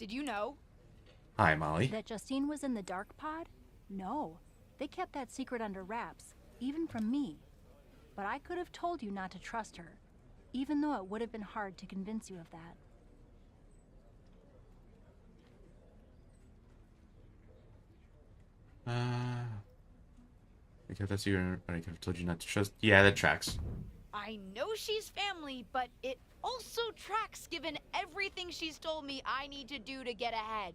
Did you know? Hi, Molly. That Justine was in the dark pod? No. They kept that secret under wraps, even from me. But I could have told you not to trust her, even though it would have been hard to convince you of that. I could have told you not to trust. Yeah, that tracks. I know she's family, but it also tracks given everything she's told me I need to do to get ahead.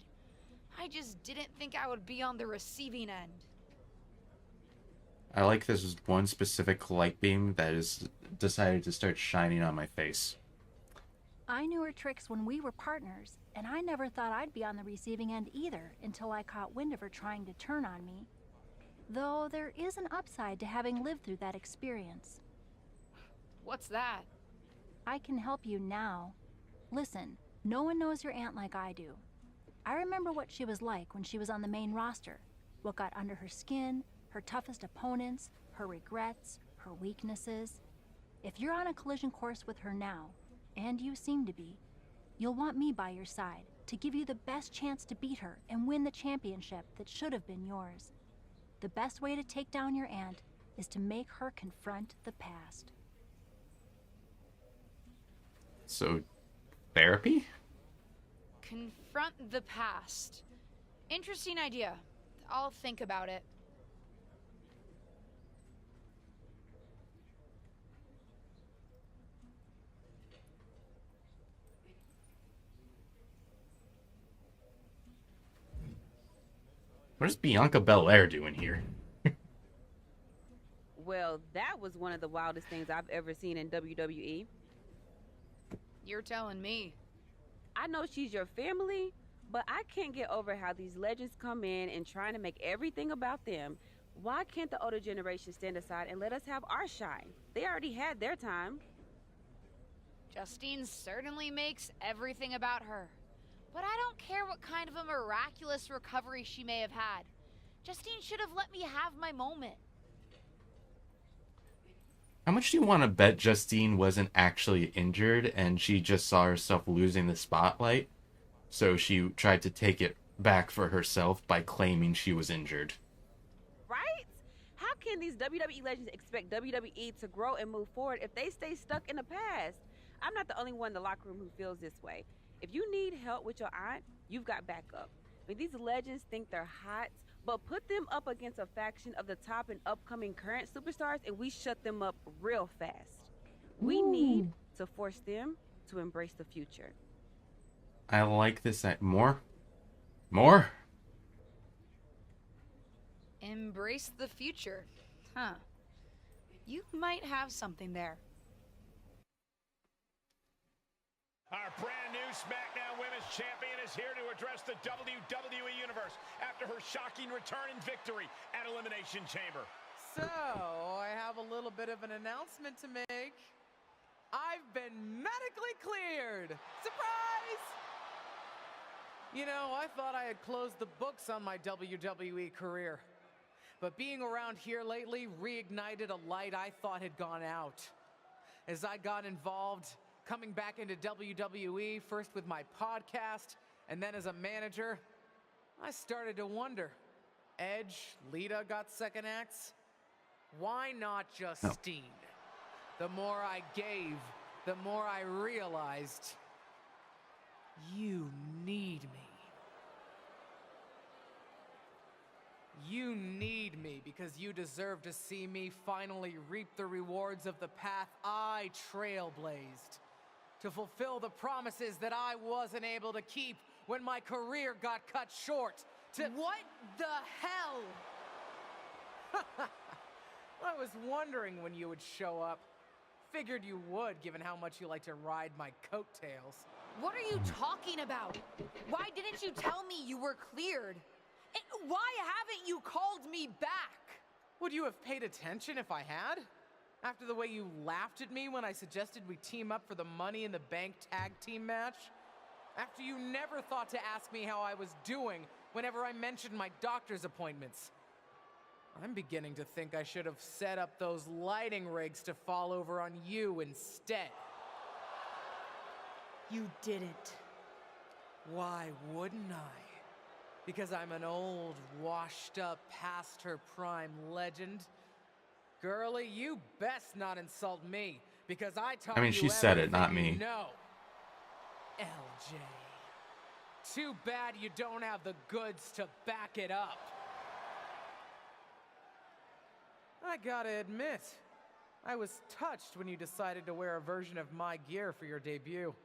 I just didn't think I would be on the receiving end. I like this one specific light beam that is decided to start shining on my face. I knew her tricks when we were partners, and I never thought I'd be on the receiving end either until I caught wind of her trying to turn on me. Though there is an upside to having lived through that experience. What's that? I can help you now. Listen, no one knows your aunt like I do. I remember what she was like when she was on the main roster, what got under her skin, her toughest opponents, her regrets, her weaknesses. If you're on a collision course with her now, and you seem to be, you'll want me by your side to give you the best chance to beat her and win the championship that should have been yours. The best way to take down your aunt is to make her confront the past. So, therapy? Confront the past. Interesting idea. I'll think about it. What is Bianca Belair doing here? Well, that was one of the wildest things I've ever seen in WWE. You're telling me. I know she's your family, but I can't get over how these legends come in and trying to make everything about them. Why can't the older generation stand aside and let us have our shine? They already had their time. Justine certainly makes everything about her. But I don't care what kind of a miraculous recovery she may have had. Justine should have let me have my moment. How much do you want to bet Justine wasn't actually injured and she just saw herself losing the spotlight? So she tried to take it back for herself by claiming she was injured. Right? How can these WWE legends expect WWE to grow and move forward if they stay stuck in the past? I'm not the only one in the locker room who feels this way. If you need help with your aunt, you've got backup. I mean, these legends think they're hot, but put them up against a faction of the top and upcoming current superstars and we shut them up real fast. We need to force them to embrace the future. I like this. More? More? Embrace the future. Huh. You might have something there. Our brand new SmackDown Women's Champion is here to address the WWE Universe after her shocking return and victory at Elimination Chamber. So, I have a little bit of an announcement to make. I've been medically cleared! Surprise! You know, I thought I had closed the books on my WWE career. But being around here lately reignited a light I thought had gone out. As I got involved, coming back into WWE, first with my podcast, and then as a manager, I started to wonder. Edge, Lita got second acts. Why not Justine? The more I gave, the more I realized you need me. You need me because you deserve to see me finally reap the rewards of the path I trailblazed. To fulfill the promises that I wasn't able to keep when my career got cut short. What the hell? I was wondering when you would show up. Figured you would, given how much you like to ride my coattails. What are you talking about? Why didn't you tell me you were cleared? And why haven't you called me back? Would you have paid attention if I had? After the way you laughed at me when I suggested we team up for the Money in the Bank tag team match? After you never thought to ask me how I was doing whenever I mentioned my doctor's appointments? I'm beginning to think I should have set up those lighting rigs to fall over on you instead. You didn't. Why wouldn't I? Because I'm an old, washed-up, past-her-prime legend. Girlie, you best not insult me, because I taught I mean, you she said it, everything not you me. know. LJ. Too bad you don't have the goods to back it up. I gotta admit, I was touched when you decided to wear a version of my gear for your debut.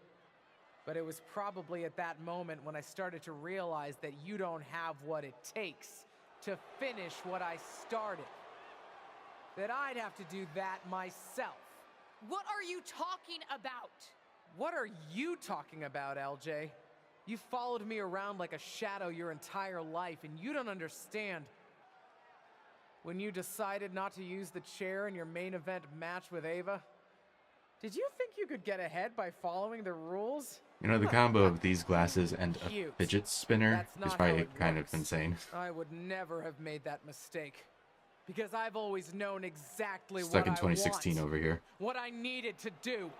But it was probably at that moment when I started to realize that you don't have what it takes to finish what I started. That I'd have to do that myself. What are you talking about? What are you talking about, LJ? You followed me around like a shadow your entire life, and you don't understand. When you decided not to use the chair in your main event match with Ava, did you think you could get ahead by following the rules? You know, the combo of these glasses and a Cute. fidget spinner That's is not how probably it kind of works. insane. I would never have made that mistake. Because I've always known exactly Stuck what in 2016 I want. over here. What I needed to do.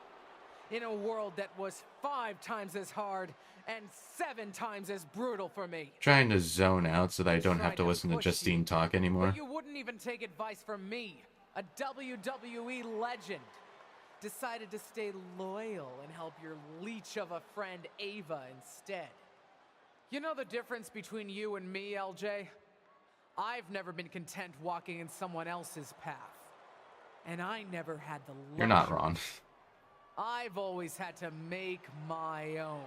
In a world that was 5 times as hard and 7 times as brutal for me. Trying to zone out so that I don't have Tried to listen to push Justine you, talk anymore. But you wouldn't even take advice from me, a WWE legend. Decided to stay loyal and help your leech of a friend Ava instead. You know the difference between you and me, LJ? I've never been content walking in someone else's path. And I never had the luxury. You're not wrong. I've always had to make my own.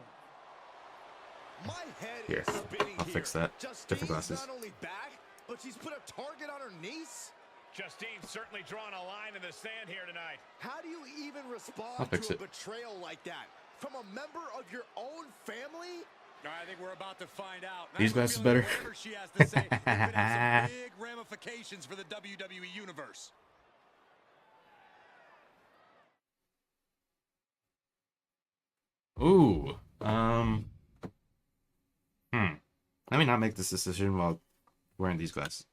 My head Here, is spinning I'll fix that. Justine's Different glasses. not only back, but she's put a target on her niece. Justine certainly drawing a line in the sand here tonight. How do you even I'll respond fix to a it. betrayal like that from a member of your own family? I think we're about to find out. These glasses better. Whatever she has to say, it could have some big ramifications for the WWE Universe. Ooh. Let me not make this decision while wearing these glasses.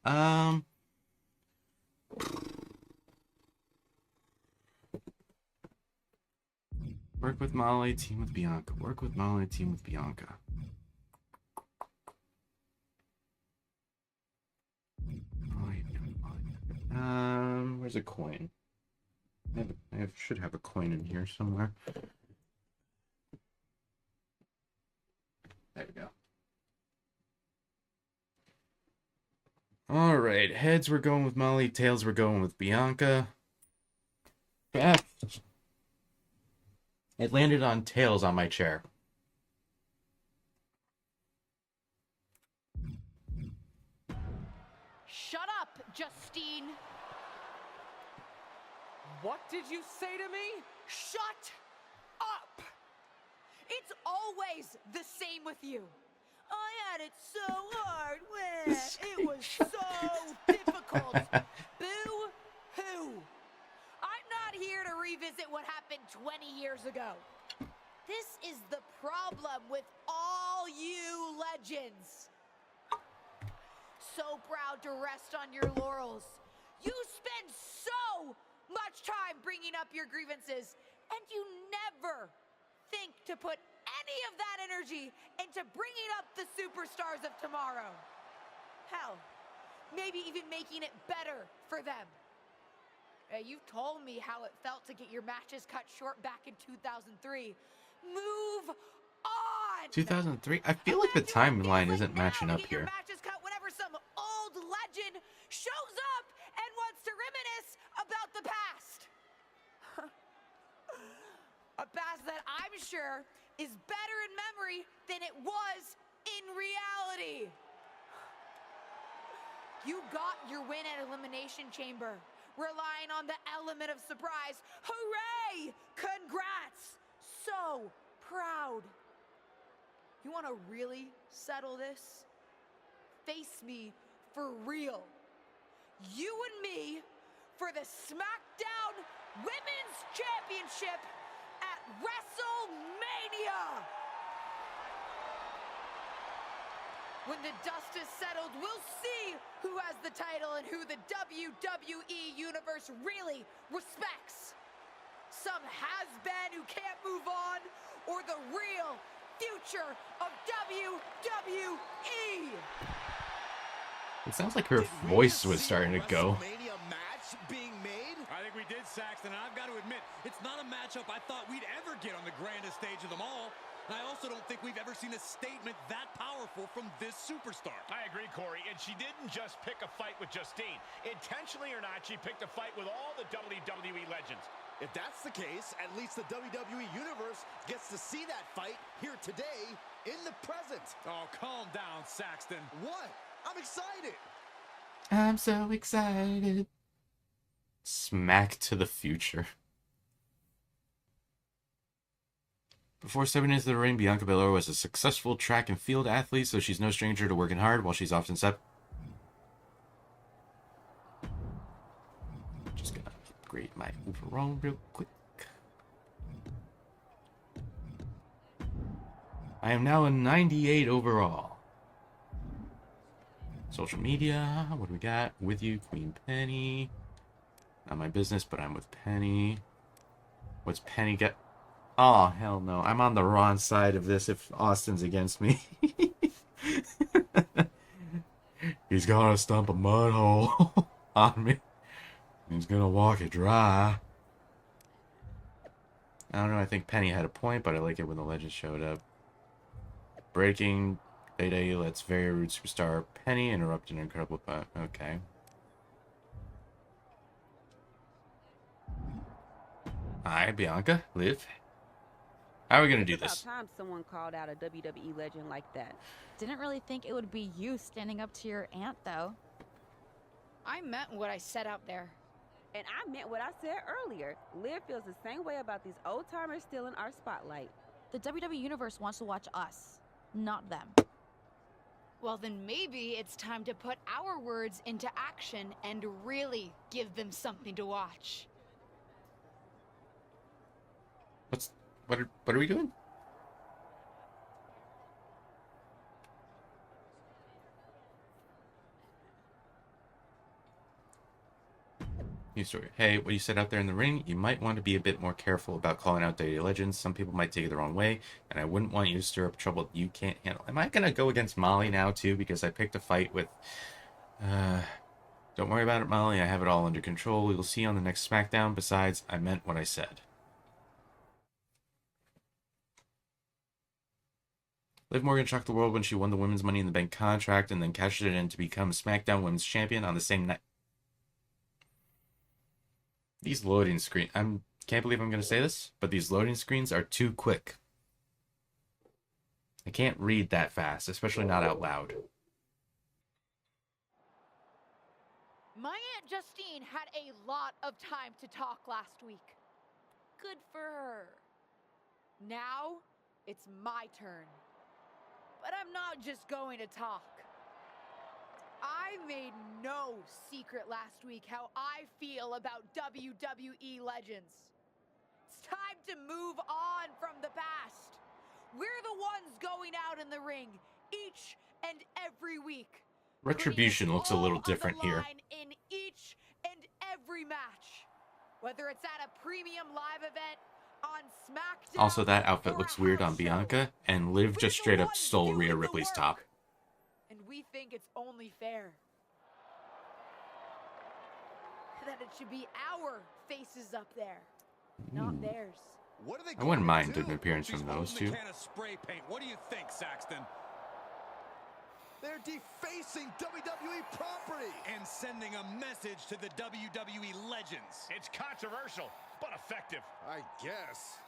Work with Molly, team with Bianca. Work with Molly, team with Bianca. Where's a coin? I should have a coin in here somewhere. There we go. All right, heads we're going with Molly, tails we're going with Bianca. Yeah. It landed on tails on my chair. Shut up, Justine. What did you say to me? Shut up. It's always the same with you. I had it so hard when it was so difficult. Boo-hoo. I'm not here to revisit what happened 20 years ago. This is the problem with all you legends. So proud to rest on your laurels. You spend so much time bringing up your grievances, and you never think to put any of that energy into bringing up the superstars of tomorrow. Hell, maybe even making it better for them. You've told me how it felt to get your matches cut short back in 2003. Move on! 2003? I feel like the timeline isn't matching up here. Matches cut whenever some old legend shows up and wants to reminisce about the past. A past that I'm sure is better in memory than it was in reality. You got your win at Elimination Chamber, relying on the element of surprise. Hooray! Congrats! So proud. You want to really settle this? Face me for real. You and me for the SmackDown Women's Championship at WrestleMania. When the dust is settled, we'll see who has the title and who the WWE Universe really respects. Some has-been who can't move on, or the real future of WWE. It sounds like her voice was starting to go. WrestleMania match being made? I think we did, Saxton, and I've got to admit, it's not a matchup I thought we'd ever get on the grandest stage of them all. And I also don't think we've ever seen a statement that powerful from this superstar. I agree, Corey, and she didn't just pick a fight with Justine. Intentionally or not, she picked a fight with all the WWE legends. If that's the case, at least the WWE Universe gets to see that fight here today in the present. Oh, calm down, Saxton. What? I'm excited. I'm so excited. Smack to the future. Before stepping into the ring, Bianca Belair was a successful track and field athlete, so she's no stranger to working hard while she's often Just gonna upgrade my overall real quick. I am now a 98 overall. Social media, what do we got? With you, Queen Penny. Not my business, but I'm with Penny. What's Penny got? Oh, hell no. I'm on the wrong side of this if Austin's against me. He's gonna stump a mud hole on me. He's gonna walk it dry. I don't know, I think Penny had a point, but I like it when the legend showed up. Breaking Day lets very rude superstar Penny interrupt an incredible punt. Okay. Hi, Bianca. Liv. How are we gonna do this? About time someone called out a WWE legend like that. Didn't really think it would be you standing up to your aunt, though. I meant what I said out there. And I meant what I said earlier. Liv feels the same way about these old timers still in our spotlight. The WWE Universe wants to watch us, not them. Well, then maybe it's time to put our words into action and really give them something to watch. What are we doing? New story. Hey, what you said out there in the ring, you might want to be a bit more careful about calling out WWE legends. Some people might take it the wrong way, and I wouldn't want you to stir up trouble you can't handle. Am I going to go against Molly now, too? Because I picked a fight with... Don't worry about it, Molly. I have it all under control. We will see you on the next SmackDown. Besides, I meant what I said. Liv Morgan shocked the world when she won the Women's Money in the Bank contract and then cashed it in to become SmackDown Women's Champion on the same night. These loading screens... can't believe I'm going to say this, but these loading screens are too quick. I can't read that fast, especially not out loud. My Aunt Justine had a lot of time to talk last week. Good for her. Now, it's my turn. But I'm not just going to talk. I made no secret last week how I feel about WWE legends. It's time to move on from the past. We're the ones going out in the ring each and every week. Retribution looks a little different here. In each and every match. Whether it's at a premium live event, on SmackDown, Also, that outfit looks weird on Bianca, and Liv just straight up stole Rhea Ripley's top. And we think it's only fair that it should be our faces up there, not theirs. What are they I wouldn't mind do? an appearance She's from those holding two. a can of spray paint. What do you think, Saxton? They're defacing WWE property. And sending a message to the WWE legends. It's controversial, but effective. I guess.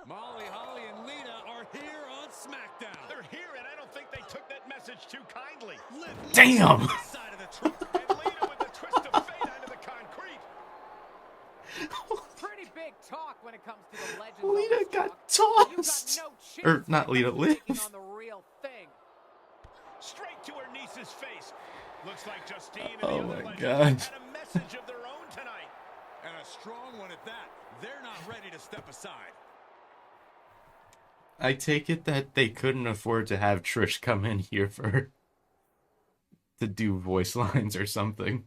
Molly, Holly, and Lita are here on SmackDown. They're here, and I don't think they took that message too kindly. Damn! This side of the truck. And Lita with the twist of fate onto the concrete. Pretty big talk when it comes to the legends. Lita of this got talk. tossed! You got no chance Or, not when it Lita, comes to taking Liv. on the real thing. Straight to her niece's face. Looks like Justine and Oh the my other legends God. had a message of their own tonight. And a strong one at that. They're not ready to step aside. I take it that they couldn't afford to have Trish come in here to do voice lines or something.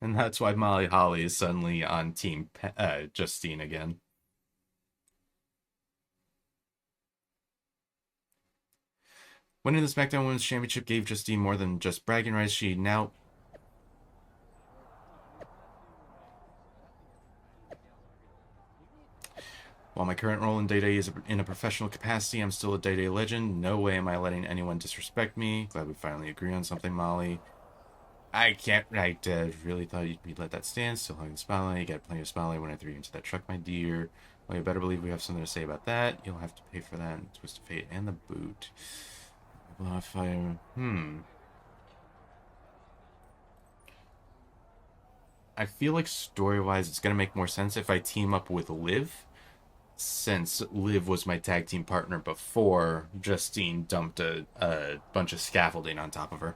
And that's why Molly Holly is suddenly on Team Justine again. Winning the SmackDown Women's Championship gave Justine more than just bragging rights. She now... While my current role in Day-Day is in a professional capacity, I'm still a Day-Day legend. No way am I letting anyone disrespect me. Glad we finally agree on something, Molly. I really thought you'd let that stand. Still hugging the spotlight. You got plenty of spotlight when I threw you into that truck, my dear. Well, you better believe we have something to say about that. You'll have to pay for that. Twist of Fate and the boot. Well, if I... I feel like story-wise, it's going to make more sense if I team up with Liv, since Liv was my tag team partner before Justine dumped a bunch of scaffolding on top of her.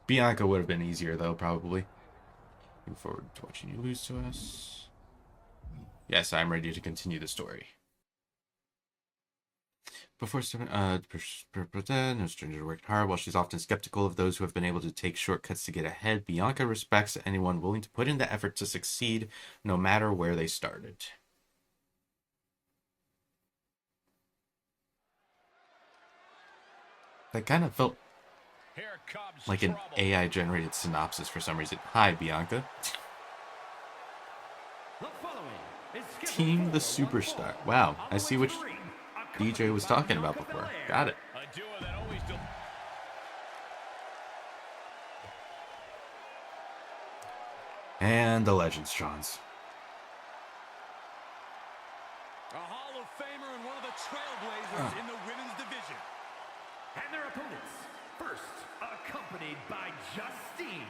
Bianca would have been easier, though, probably. Looking forward to watching you lose to us. Yes, I'm ready to continue the story. Before stepping, no stranger worked hard. While she's often skeptical of those who have been able to take shortcuts to get ahead, Bianca respects anyone willing to put in the effort to succeed, no matter where they started. That kind of felt like an AI-generated synopsis for some reason. Hi, Bianca. Team the Superstar. Wow, I see which DJ was talking about before. Got it. And the Legends Johns. A Hall of Famer and one of the trailblazers in the women's division. And their opponents, first accompanied by Justine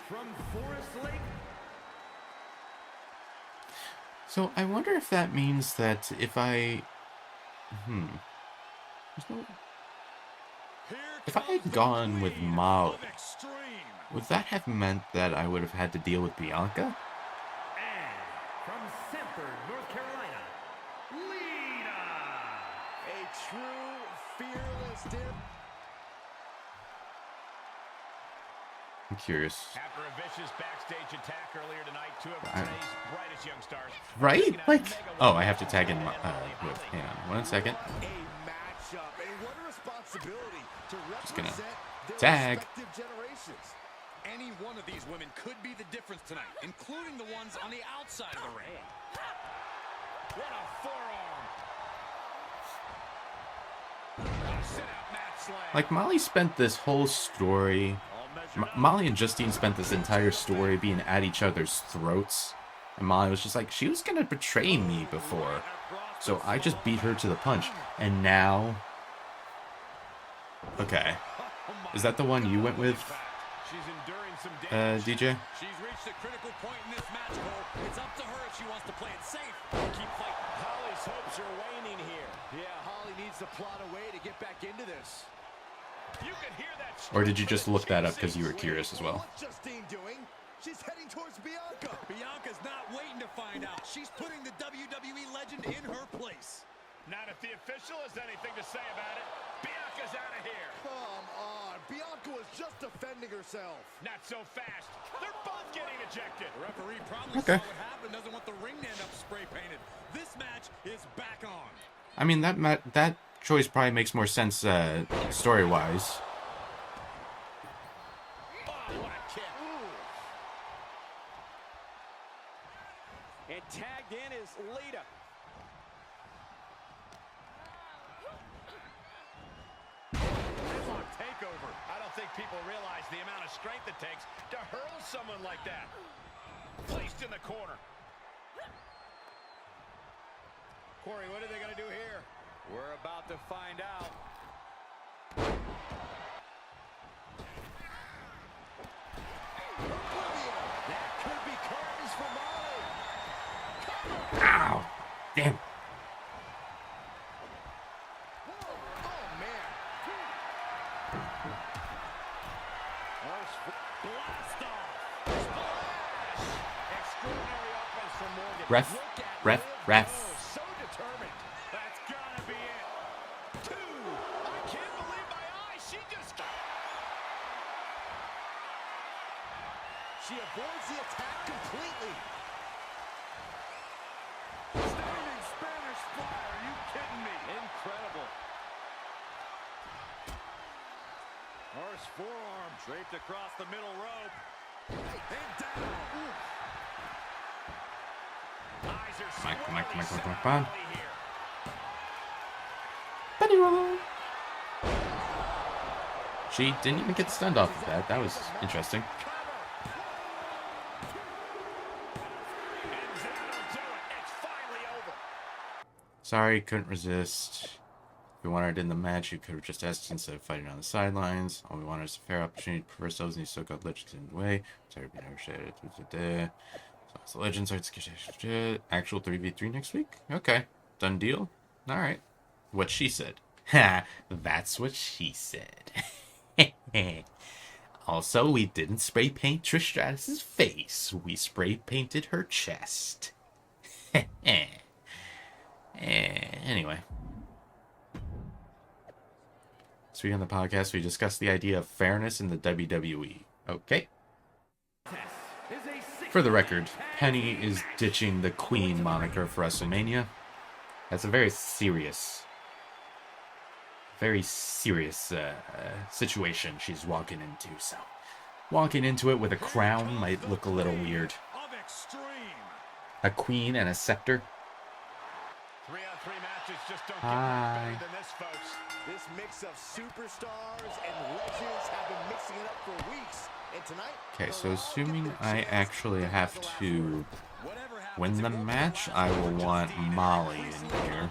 from Forest Lake. So I wonder if that means that if I... If I had gone with Molly, would that have meant that I would have had to deal with Bianca? And from Sanford, North Carolina, Lita. A true fearless dip. I'm curious. After a vicious backstage attack earlier tonight, two of today's brightest young stars. Right? Like, oh, I have to tag in my, hang on 1 second. A matchup, and what a responsibility to represent their tag. respective generations. Any one of these women could be the difference tonight, including the ones on the outside of the ring. What a forearm. Sit-out mat slam. Like, Molly spent this whole story... Molly and Justine spent this entire story being at each other's throats. And Molly was just like, she was going to betray me before. So I just beat her to the punch. And now... Okay. Is that the one you went with, DJ? She's reached a critical point in this match, Cole. It's up to her if she wants to play it safe or keep fighting. Holly's hopes are waning here. Yeah, Holly needs to plot a way to get back into this. You can hear that. Or did you just look that up because you were curious as well? What's Justine doing? She's heading towards Bianca. Bianca's not waiting to find out. She's putting the WWE legend in her place. Not if the official has anything to say about it. Bianca's out of here. Come on. Bianca was just defending herself. Not so fast. They're both getting ejected. The referee probably saw what happened, doesn't want the ring to end up spray painted. This match is back on. I mean, that choice probably makes more sense story-wise. And tagged in is Lita. Headlock takeover. I don't think people realize the amount of strength it takes to hurl someone like that. Placed in the corner. Corey, what are they going to do here? We're about to find out. That could be curtains for Molly. Ow! Damn. Oh, man. Blast off. Splash. Extraordinary offense from Morgan. Ref. So determined. That's gotta be it. 2. I can't believe my eyes. She just... She avoids the attack completely. Standing Spanish fly. Are you kidding me? Incredible. Horse forearm draped across the middle rope. And down. Eyes are Come on. squarely here. Bunny roll. She didn't even get stunned off of that. That was interesting. And that'll do it. It's finally over. Sorry, couldn't resist. If we wanted it in the match, you could have just asked instead of fighting on the sidelines. All we wanted is a fair opportunity to prove ourselves, and you so called legends in the way. Sorry, we never shared it. So the legends are actual 3v3 next week? Okay. Done deal? Alright. What she said. Ha! That's what she said. Also, we didn't spray paint Trish Stratus's face. We spray painted her chest. Anyway. This week on the podcast, we discussed the idea of fairness in the WWE. Okay? For the record, Penny is ditching the Queen moniker for WrestleMania. That's a very serious situation she's walking into. So, walking into it with a crown might look a little weird. A queen and a scepter. 3-on-3 matches just don't get Hi. much better than this, folks. This mix of superstars and legends have been mixing it up for weeks. And tonight, Okay, so assuming I actually have to win the match, I will want Molly in here.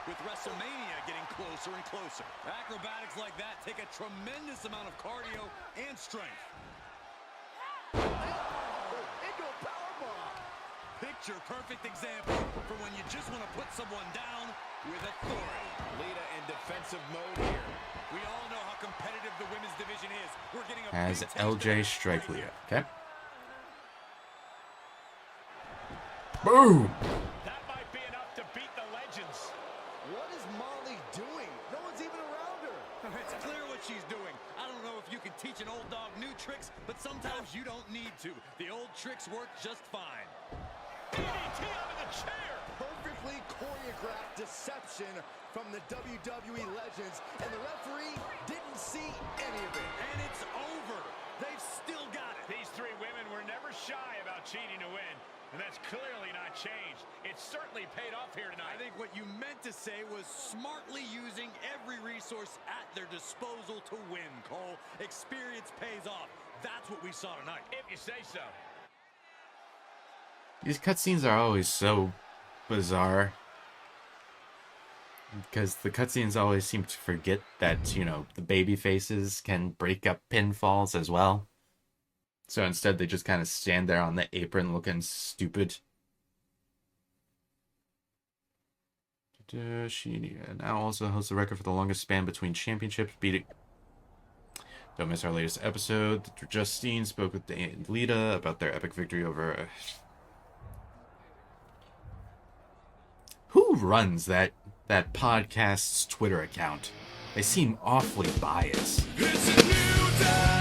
With WrestleMania getting closer and closer. Acrobatics like that take a tremendous amount of cardio and strength. into a powerbomb. Picture perfect example for when you just want to put someone down with authority. Lita in defensive mode here. We all know how competitive the women's division is. We're getting a As big taste LJ of it strike right Lita. here. Okay. Boom! That might be enough to beat the legends. What is Molly doing? No one's even around her. It's clear what she's doing. I don't know if you can teach an old dog new tricks, but sometimes you don't need to. The old tricks work just fine. DDT onto the chair. Perfectly choreographed deception from the WWE legends, and the referee didn't see any of it. And it's over. They've still got it. These three women were never shy about cheating to win, and that's clearly not changed. It's certainly paid off here tonight. I think what you meant to say was smartly using every resource at their disposal to win, Cole. Experience pays off. That's what we saw tonight. If you say so. These cutscenes are always so bizarre. Because the cutscenes always seem to forget that, you know, the baby faces can break up pinfalls as well. So instead they just kind of stand there on the apron looking stupid. She now also holds the record for the longest span between championships, beating... Don't miss our latest episode. Justine spoke with Lita about their epic victory over... Who runs that podcast's Twitter account? They seem awfully biased. It's a new day.